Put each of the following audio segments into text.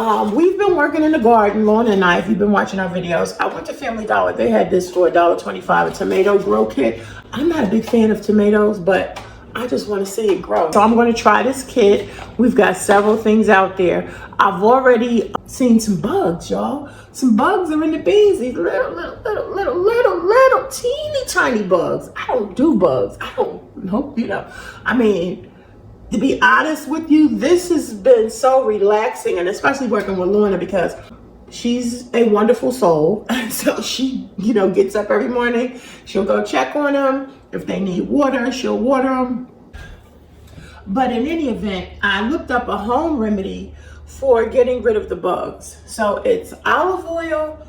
We've been working in the garden morning and night. If you've been watching our videos, I went to Family Dollar. They had this for $1.25, a tomato grow kit. I'm not a big fan of tomatoes, but I just want to see it grow. So I'm going to try this kit. We've got several things out there. I've already seen some bugs, y'all. Some bugs are in the beans. These little teeny tiny bugs. I don't do bugs. I don't know, I mean, to be honest with you, this has been so relaxing, and especially working with Luna because she's a wonderful soul. So she, gets up every morning. She'll go check on them. If they need water, she'll water them. But in any event, I looked up a home remedy for getting rid of the bugs. So it's olive oil,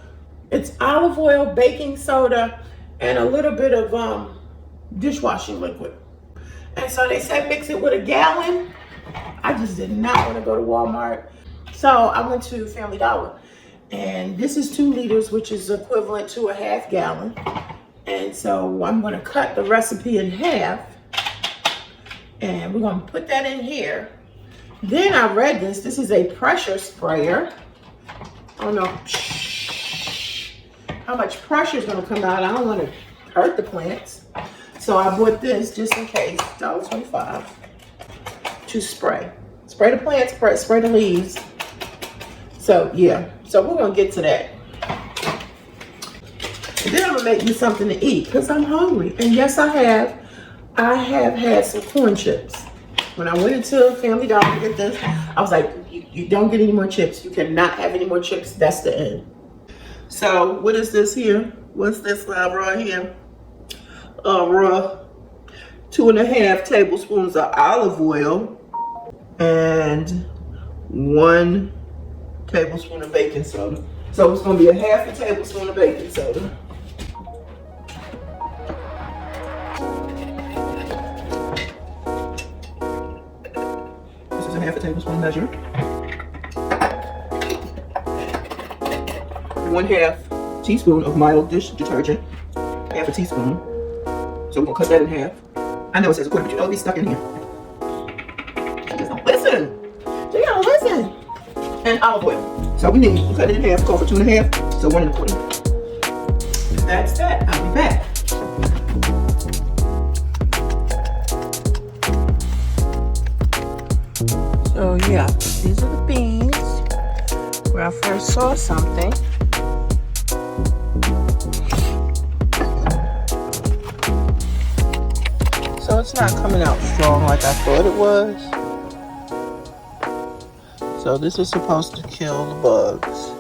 baking soda, and a little bit of dishwashing liquid. And so they said mix it with a gallon. I just did not want to go to Walmart. So I went to Family Dollar. And this is 2 liters, which is equivalent to a half gallon. And so I'm going to cut the recipe in half. And we're going to put that in here. Then I read this. This is a pressure sprayer. I don't know how much pressure is going to come out. I don't want to hurt the plants. So I bought this just in case, $1.25, to spray. Spray the plants, spray the leaves. So yeah, so we're gonna get to that. And then I'm gonna make me something to eat because I'm hungry. And yes, I have had some corn chips. When I went into Family Dollar to get this, I was like, you don't get any more chips. You cannot have any more chips. That's the end. So what is this here? What's this right here? 2.5 tablespoons of olive oil and 1 tablespoon of baking soda. So it's going to be a half a tablespoon of baking soda. This is a half a tablespoon measure. 1/2 teaspoon of mild dish detergent. Half a teaspoon. So we're gonna cut that in half. I know it says a quarter, but it'll be stuck in here. She just don't listen. She don't listen. And olive oil. So we need to cut it in half, call for 2.5, so 1.25. That's that. I'll be back. So yeah, these are the beans where I first saw something. So it's not coming out strong like I thought it was. So this is supposed to kill the bugs.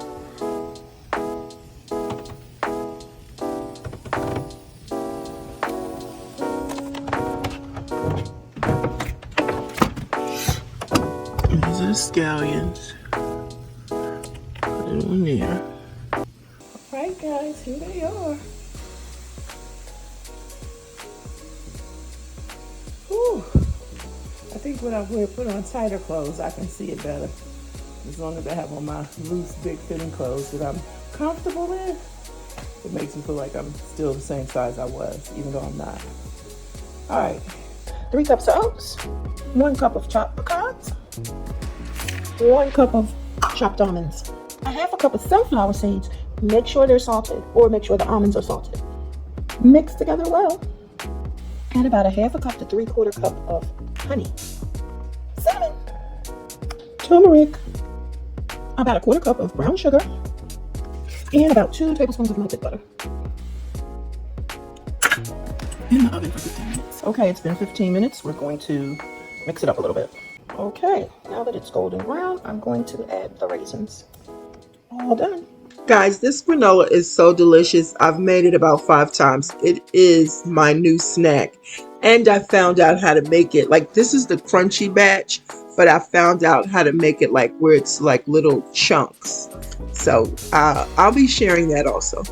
These are the scallions. Put it on there. Alright guys, here they are. I think when I put on tighter clothes, I can see it better. As long as I have on my loose, big fitting clothes that I'm comfortable in, it makes me feel like I'm still the same size I was, even though I'm not. All right, 3 cups of oats, 1 cup of chopped pecans, 1 cup of chopped almonds, a half a cup of sunflower seeds. Make sure they're salted, or make sure the almonds are salted. Mix together well. And about a half a cup to 3/4 cup of honey, cinnamon, turmeric, about a 1/4 cup of brown sugar, and about 2 tablespoons of melted butter. In the oven for 15 minutes. Okay, it's been 15 minutes. We're going to mix it up a little bit. Okay, now that it's golden brown, I'm going to add the raisins. All done. Guys, this granola is so delicious. I've made it about 5 times. It is my new snack. And I found out how to make it. Like, this is the crunchy batch, but I found out how to make it like where it's like little chunks. So I'll be sharing that also.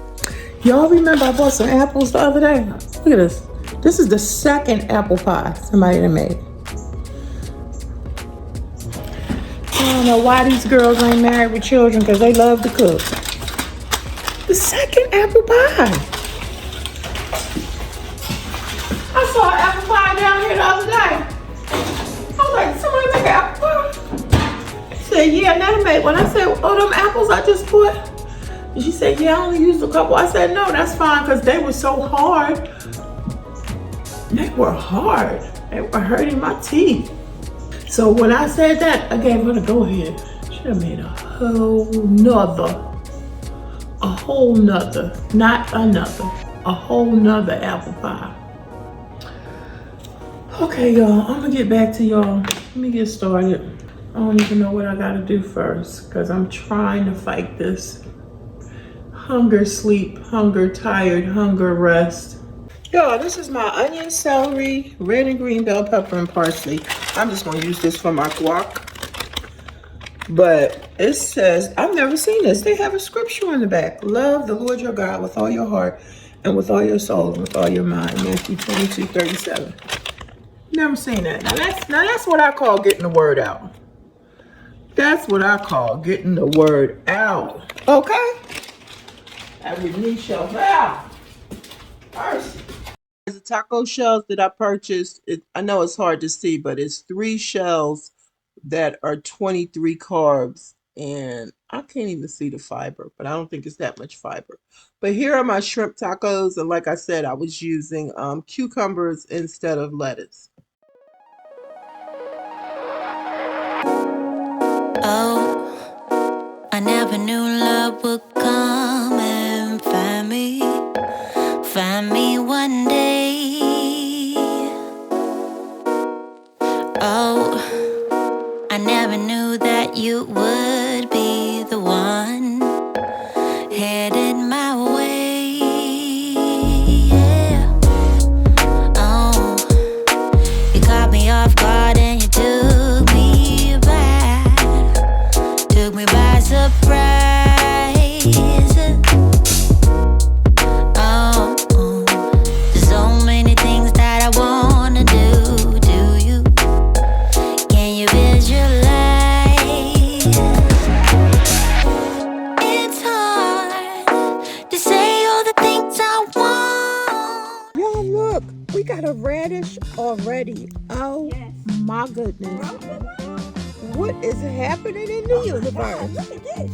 Y'all remember I bought some apples the other day? Look at this. This is the second apple pie somebody done made. I don't know why these girls ain't married with children, because they love to cook. The second apple pie. I saw an apple pie down here the other day. I was like, somebody make an apple pie? I said, yeah, that made, when I said, oh, them apples I just put, and she said, yeah, I only used a couple. I said, no, that's fine, because they were so hard. They were hard. They were hurting my teeth. So when I said that, I gave her the go ahead. She done made a whole nother, not another, a whole nother apple pie. Okay, y'all, I'm gonna get back to y'all. Let me get started. I don't even know what I gotta do first, because I'm trying to fight this hunger, sleep, hunger, tired, hunger, rest. Y'all, this is my onion, celery, red and green bell pepper, and parsley. I'm just gonna use this for my guac. But it says, I've never seen this. They have a scripture on the back. Love the Lord your God with all your heart and with all your soul and with all your mind. Matthew 22:37. Never seen that. Now that's what I call getting the word out. That's what I call getting the word out. Okay? Every knee shall bow. Mercy. The taco shells that I purchased, I know it's hard to see, but it's 3 shells that are 23 carbs, and I can't even see the fiber, but I don't think it's that much fiber. But here are my shrimp tacos, and like I said, I was using cucumbers instead of lettuce. Oh, I never knew love would come and find me one day. Oh, I never knew that you would be the one headed my way. Yeah. Oh, you caught me off guard and you took me by surprise. Oh, there's so many things that I wanna do. Do you? Can you visualize? It's hard to say all the things I want. Y'all look, we got a radish already. Oh my goodness. What is happening in the universe? Look at this.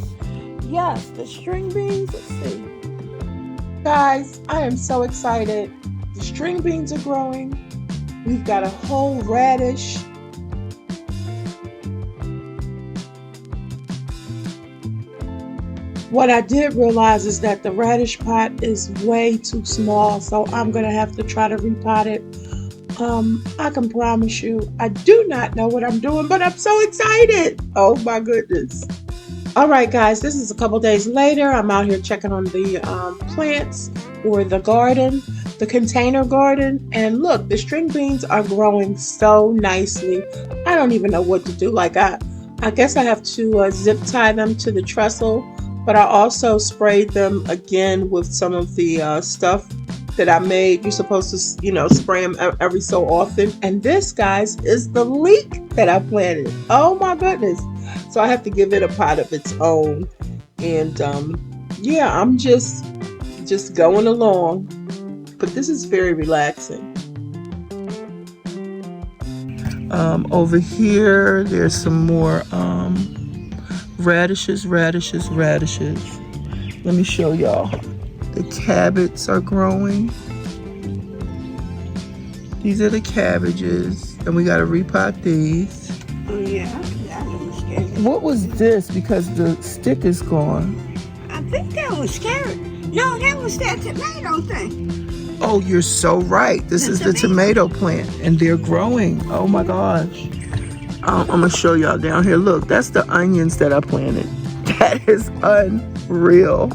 Yes, the string beans. Let's see. Guys, I am so excited. The string beans are growing. We've got a whole radish. What I did realize is that the radish pot is way too small, so I'm gonna have to try to repot it. I can promise you, I do not know what I'm doing, but I'm so excited. Oh my goodness. All right, guys, this is a couple days later. I'm out here checking on the plants or the garden, the container garden. And look, the string beans are growing so nicely. I don't even know what to do. Like, I guess I have to zip tie them to the trestle, but I also sprayed them again with some of the stuff that I made. You're supposed to, spray them every so often. And this, guys, is the leek that I planted. Oh my goodness. So I have to give it a pot of its own. And yeah, I'm just going along. But this is very relaxing. Over here, there's some more radishes. Let me show y'all. The cabbages are growing. These are the cabbages, and we gotta repot these. Oh yeah, that was scary. What was this? Because the stick is gone. I think that was carrot. No, that was that tomato thing. Oh, you're so right. This is the tomato plant, and they're growing. Oh my gosh. I'm gonna show y'all down here. Look, that's the onions that I planted. That is unreal.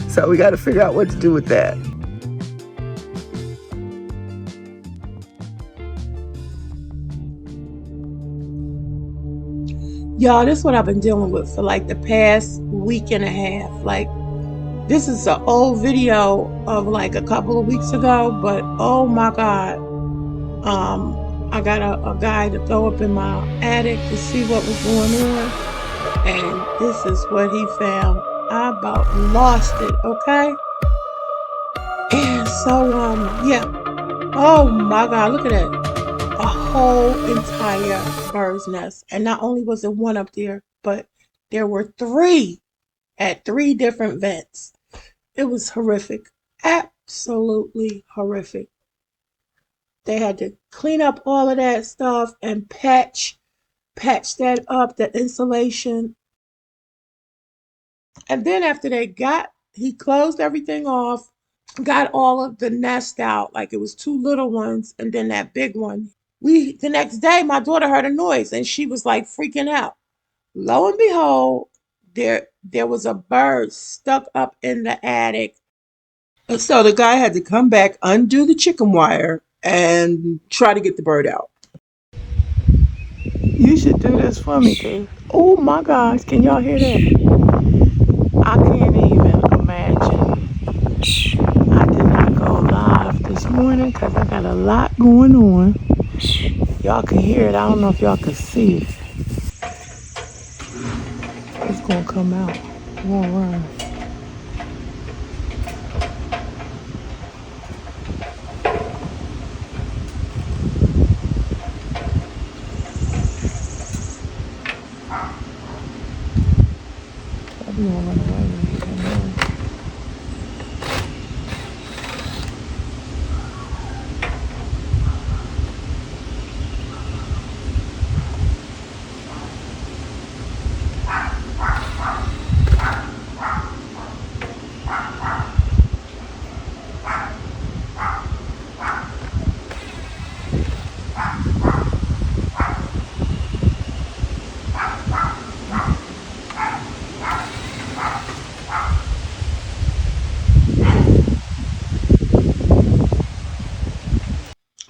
So we got to figure out what to do with that. Y'all, this is what I've been dealing with for like the past week and a half. Like, this is an old video of like a couple of weeks ago, but oh my God. I got a guy to go up in my attic to see what was going on. And this is what he found. I about lost it, okay? And so, yeah. Oh my God, look at that. A whole entire bird's nest. And not only was it one up there, but There were 3 at 3 different vets. It was horrific. Absolutely horrific. They had to clean up all of that stuff and patch that up, the insulation. And then after he closed everything off, got all of the nest out, like it was 2 little ones and then that big one. The next day, my daughter heard a noise and she was like freaking out. Lo and behold, there was a bird stuck up in the attic. And so the guy had to come back, undo the chicken wire, and try to get the bird out. You should do this for me, Dave. Oh my gosh, can y'all hear that? I can't even imagine. I did not go live this morning because I got a lot going on. Y'all can hear it. I don't know if y'all can see it. It's gonna come out. It won't run. Probably won't run away when you come on.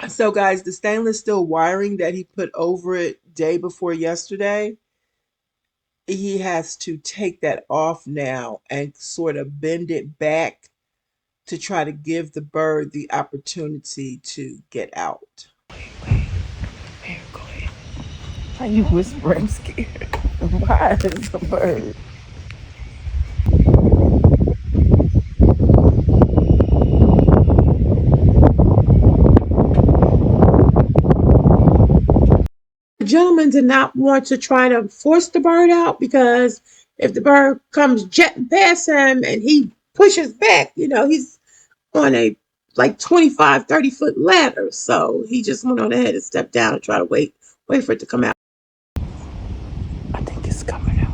So guys, the stainless steel wiring that he put over it day before yesterday, he has to take that off now and sort of bend it back to try to give the bird the opportunity to get out. Wait. Here, go ahead. Why you whispering scared? Why is the bird? The gentleman did not want to try to force the bird out because if the bird comes jetting past him and he pushes back, he's on a like 25, 30-foot ladder. So he just went on ahead and stepped down and try to wait for it to come out. I think it's coming out.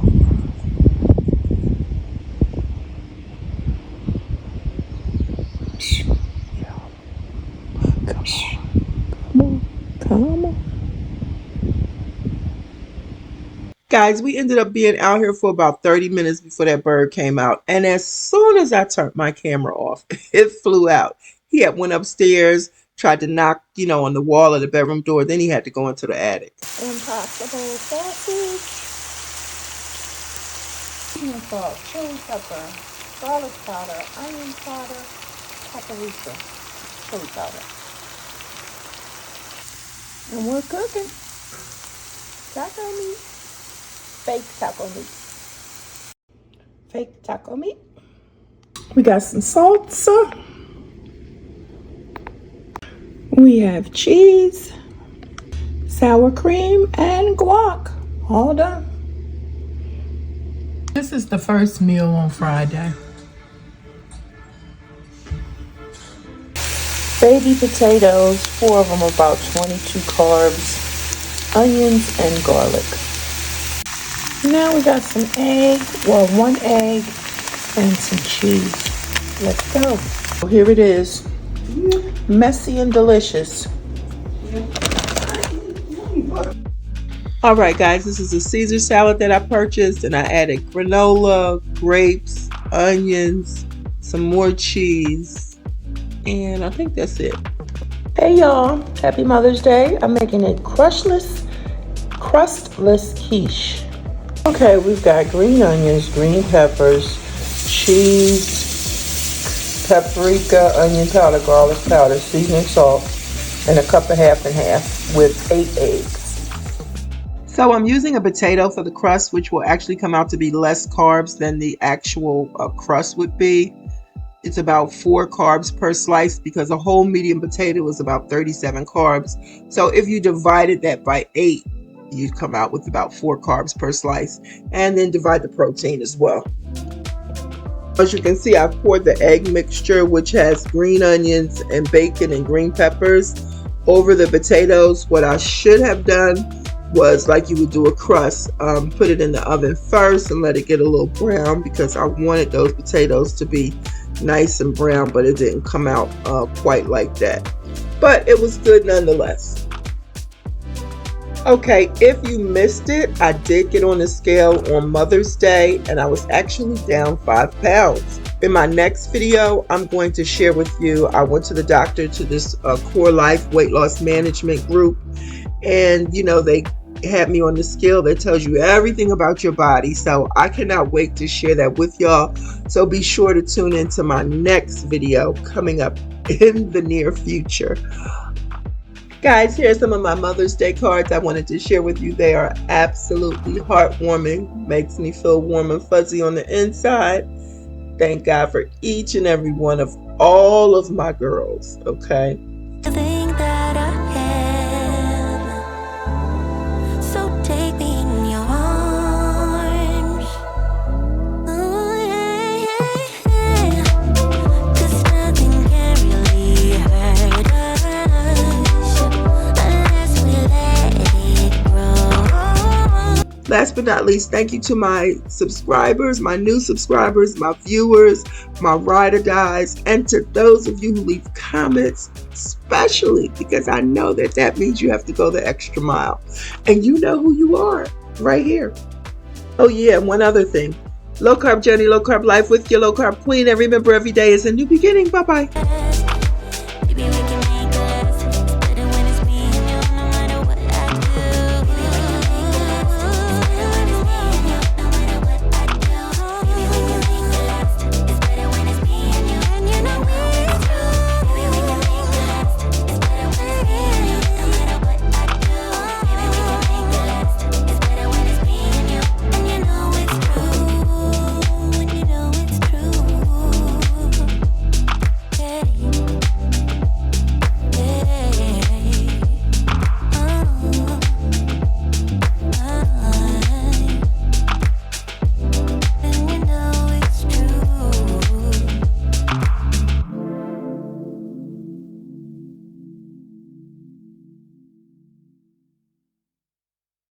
Come on. Guys, we ended up being out here for about 30 minutes before that bird came out. And as soon as I turned my camera off, it flew out. He had went upstairs, tried to knock, on the wall of the bedroom door. Then he had to go into the attic. Impossible sausage. Onion salt, chili pepper, garlic powder, onion powder, paprika, chili powder. And we're cooking. Taco meat. Fake taco meat. Fake taco meat. We got some salsa. We have cheese, sour cream, and guac. All done. This is the first meal on Friday. Baby potatoes, 4 of them, about 22 carbs, onions, and garlic. Now we got some egg, 1 egg, and some cheese. Let's go. So here it is. Messy and delicious. All right, guys, this is a Caesar salad that I purchased, and I added granola, grapes, onions, some more cheese, and I think that's it. Hey, y'all. Happy Mother's Day. I'm making a crustless quiche. Okay, we've got green onions, green peppers, cheese, paprika, onion powder, garlic powder, seasoning salt, and a cup of half and half with 8 eggs. So I'm using a potato for the crust, which will actually come out to be less carbs than the actual crust would be. It's about 4 carbs per slice because a whole medium potato is about 37 carbs. So if you divided that by 8, you come out with about 4 carbs per slice, and then divide the protein as well. As you can see, I've poured the egg mixture, which has green onions and bacon and green peppers, over the potatoes. What I should have done was, like you would do a crust, put it in the oven first and let it get a little brown, because I wanted those potatoes to be nice and brown, but it didn't come out quite like that. But it was good nonetheless. Okay, if you missed it, I did get on the scale on Mother's Day, and I was actually down 5 pounds. In my next video, I'm going to share with you, I went to the doctor, to this Core Life weight loss management group, and you know, they had me on the scale that tells you everything about your body. So I cannot wait to share that with y'all. So be sure to tune into my next video coming up in the near future. Guys, here's some of my Mother's Day cards I wanted to share with you. They are absolutely heartwarming. Makes me feel warm and fuzzy on the inside. Thank God for each and every one of all of my girls, okay? The thing that I have, so take me in your arms. Oh, yeah, yeah, yeah. 'Cause nothing can really hurt us unless we let it grow. Last but not least, thank you to my subscribers, my new subscribers, my viewers, my ride or dies, and to those of you who leave comments, especially because I know that that means you have to go the extra mile. And you know who you are right here. Oh yeah, one other thing. Low carb journey, low carb life with your low carb queen. And remember, every day is a new beginning. Bye-bye.